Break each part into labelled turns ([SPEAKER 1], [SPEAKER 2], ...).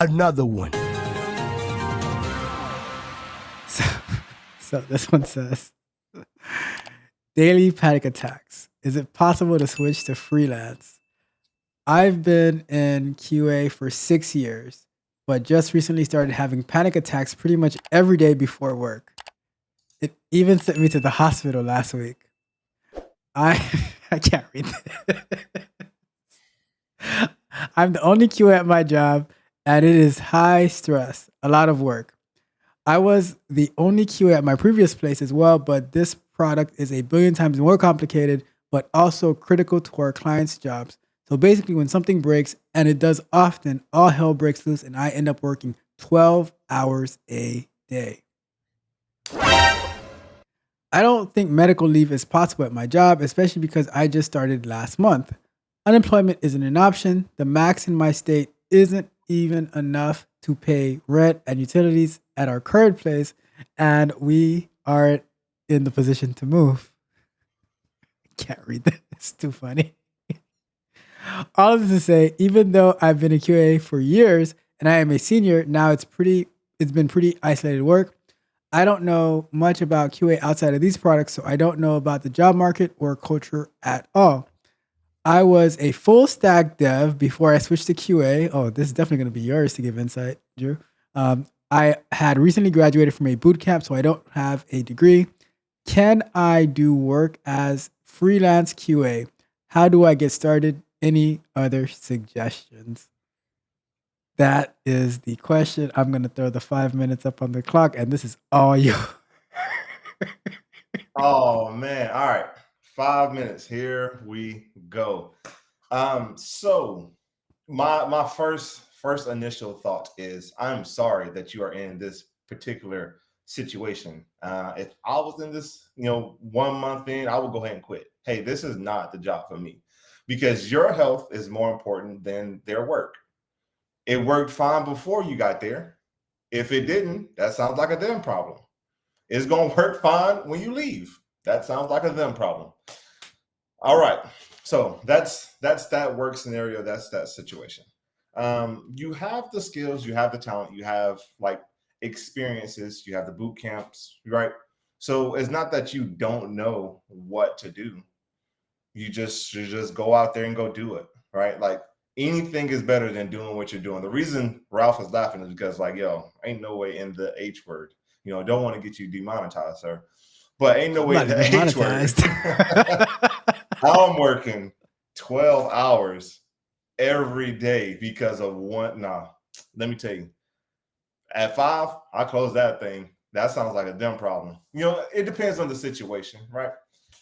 [SPEAKER 1] another one.
[SPEAKER 2] So, so this one says, daily panic attacks. Is it possible to switch to freelance? I've been in QA for 6 years, but just recently started having panic attacks pretty much every day before work. It even sent me to the hospital last week. I can't read this. I'm the only QA at my job, and it is high stress, a lot of work. I was the only QA at my previous place as well, but this product is a billion times more complicated, but also critical to our clients' jobs. So basically, when something breaks, and it does often, all hell breaks loose, and I end up working 12 hours a day. I don't think medical leave is possible at my job, especially because I just started last month. Unemployment isn't an option. The max in my state isn't even enough to pay rent and utilities at our current place, and we aren't in the position to move. Can't read this. It's too funny. All of this to say, even though I've been a QA for years and I am a senior, now it's been pretty isolated work. I don't know much about QA outside of these products, so I don't know about the job market or culture at all. I was a full stack dev before I switched to QA. Oh, this is definitely going to be yours to give insight, Drew. I had recently graduated from a boot camp, so I don't have a degree. Can I do work as freelance QA? How do I get started? Any other suggestions? That is the question. I'm going to throw the 5 minutes up on the clock, and this is all you.
[SPEAKER 3] Oh man! All right, 5 minutes. Here we go. So my first initial thought is I'm sorry that you are in this particular situation. If I was in this, 1 month in, I would go ahead and quit. Hey, this is not the job for me because your health is more important than their work. It worked fine before you got there. If it didn't, that sounds like a them problem. It's going to work fine when you leave. That sounds like a them problem. All right. So that's that work scenario. That's that situation. You have the skills, you have the talent, you have like experiences, you have the boot camps, right? So it's not that you don't know what to do. You just go out there and go do it, right? Like anything is better than doing what you're doing. The reason Ralph is laughing is because like, yo, ain't no way in the H word. Don't want to get you demonetized, sir. But ain't no way in the H word. I'm working 12 hours every day because of one. Nah, let me tell you. At 5, I close that thing. That sounds like a them problem. It depends on the situation, right?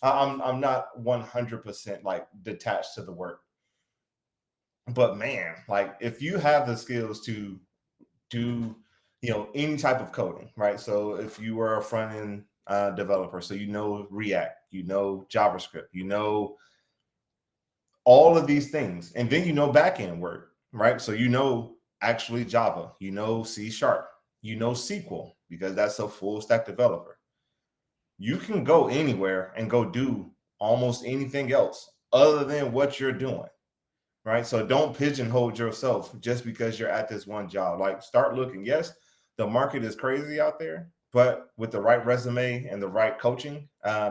[SPEAKER 3] I'm not 100% like detached to the work. But man, like if you have the skills to do, any type of coding, right? So if you were a front end developer, so React, JavaScript, all of these things, and then back end work, right? So actually Java, C#, SQL, because that's a full stack developer. You can go anywhere and go do almost anything else other than what you're doing. Right. So don't pigeonhole yourself just because you're at this one job. Like start looking. Yes, the market is crazy out there, but with the right resume and the right coaching,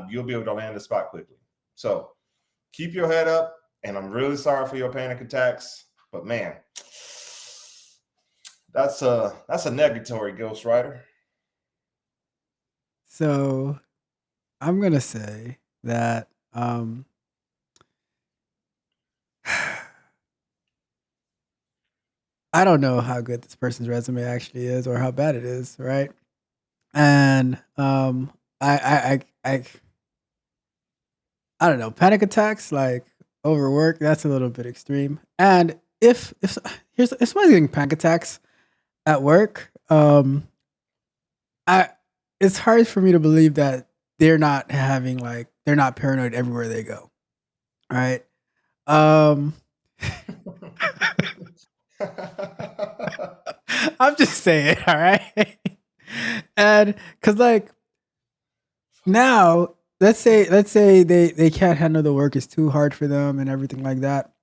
[SPEAKER 3] you'll be able to land a spot quickly. So keep your head up. And I'm really sorry for your panic attacks. But man, that's a negatory, Ghostwriter.
[SPEAKER 2] So I'm going to say that I don't know how good this person's resume actually is or how bad it is, right? And I don't know, panic attacks like overwork, that's a little bit extreme. And if someone's getting panic attacks at work, I it's hard for me to believe that they're not paranoid everywhere they go. Right? I'm just saying, all right? And cuz like now, let's say they can't handle the work, it's too hard for them and everything like that.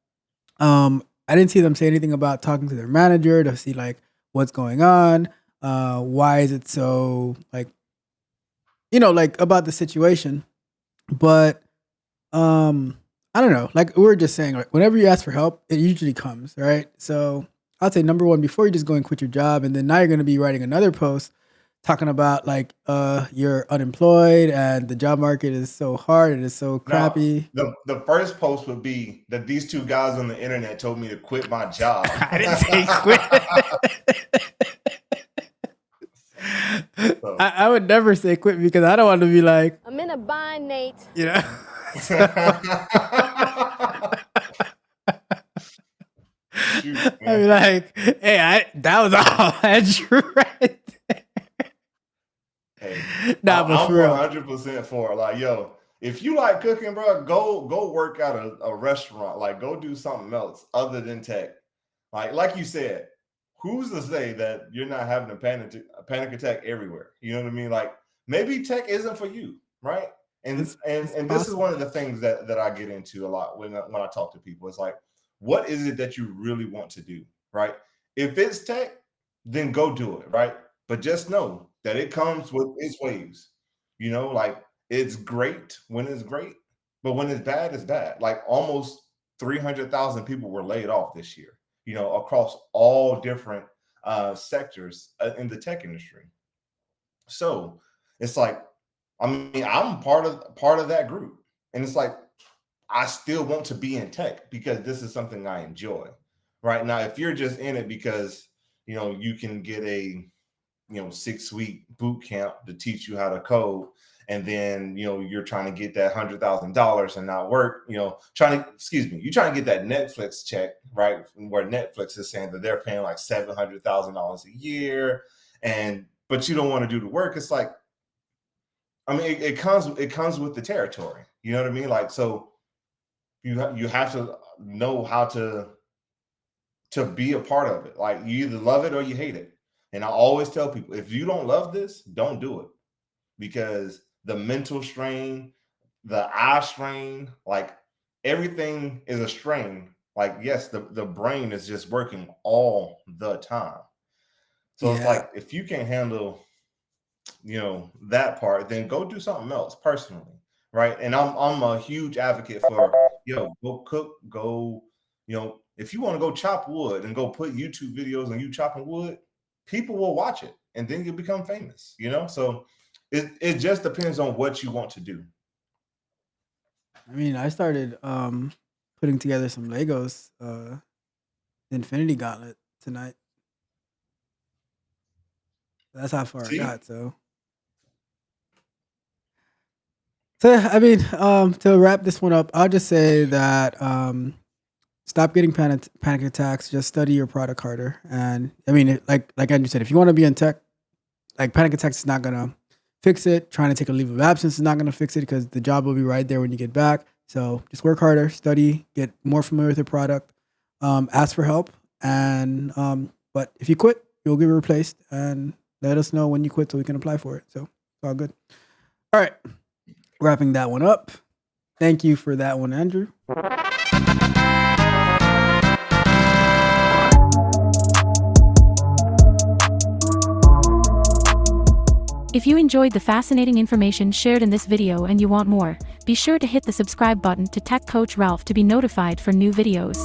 [SPEAKER 2] I didn't see them say anything about talking to their manager to see like what's going on, why is it so like, like about the situation. But I don't know. Like we were just saying, like whenever you ask for help, it usually comes, right? So I'd say number one, before you just go and quit your job, and then now you're gonna be writing another post talking about like you're unemployed and the job market is so hard, it is so
[SPEAKER 3] Now,
[SPEAKER 2] crappy.
[SPEAKER 3] the first post would be that these two guys on the internet told me to quit my job.
[SPEAKER 2] I didn't say quit.
[SPEAKER 3] So,
[SPEAKER 2] I would never say quit because I don't want to be like,
[SPEAKER 1] I'm in a bind, Nate.
[SPEAKER 2] you know.
[SPEAKER 3] shoot,
[SPEAKER 2] I'd
[SPEAKER 3] man.
[SPEAKER 2] be like, hey, that was all Andrew right there.
[SPEAKER 3] Hey,
[SPEAKER 2] Nah, but
[SPEAKER 3] I'm
[SPEAKER 2] for real.
[SPEAKER 3] 100% for it. Like, yo, if you like cooking, bro, go work at a restaurant. Like, go do something else other than tech. Like you said, who's to say that you're not having a panic attack everywhere? You know what I mean? Like, maybe tech isn't for you, right? And
[SPEAKER 2] It's
[SPEAKER 3] this is
[SPEAKER 2] possible.
[SPEAKER 3] one of the things that I get into a lot when I talk to people. It's like, what is it that you really want to do, right? If it's tech, then go do it, right? But just know that it comes with its waves. Like it's great when it's great, but when it's bad, it's bad. Like almost 300,000 people were laid off this year, across all different sectors in the tech industry. So it's like, I mean, I'm part of that group, and it's like I still want to be in tech because this is something I enjoy. Right now, if you're just in it because you can get a 6-week boot camp to teach you how to code, and then you're trying to get that $100,000 and not work, you're trying to get that Netflix check, right? Where Netflix is saying that they're paying like $700,000 a year, but you don't want to do the work. It's like, I mean, it comes with the territory. You know what I mean? Like, so you have to know how to be a part of it. Like, you either love it or you hate it. And I always tell people, if you don't love this, don't do it, because the mental strain, the eye strain, like everything is a strain. Like, yes, the brain is just working all the time. So it's
[SPEAKER 2] Yeah.
[SPEAKER 3] like, if you can't handle that part, then go do something else personally, right? And I'm a huge advocate for go cook, go if you want to go chop wood and go put YouTube videos on you chopping wood, people will watch it and then you'll become famous. So it just depends on what you want to do.
[SPEAKER 2] I mean, I started putting together some Legos, Infinity Gauntlet tonight. That's how far I
[SPEAKER 3] See?
[SPEAKER 2] got. So yeah, I mean, to wrap this one up, I'll just say that stop getting panic attacks. Just study your product harder. And I mean, like Andrew said, if you want to be in tech, like panic attacks is not gonna fix it. Trying to take a leave of absence is not gonna fix it because the job will be right there when you get back. So just work harder, study, get more familiar with your product, ask for help, and but if you quit, you'll get replaced. And let us know when you quit so we can apply for it. So it's all good. All right, wrapping that one up. Thank you for that one, Andrew.
[SPEAKER 4] If you enjoyed the fascinating information shared in this video and you want more, be sure to hit the subscribe button to Tech Coach Ralph to be notified for new videos.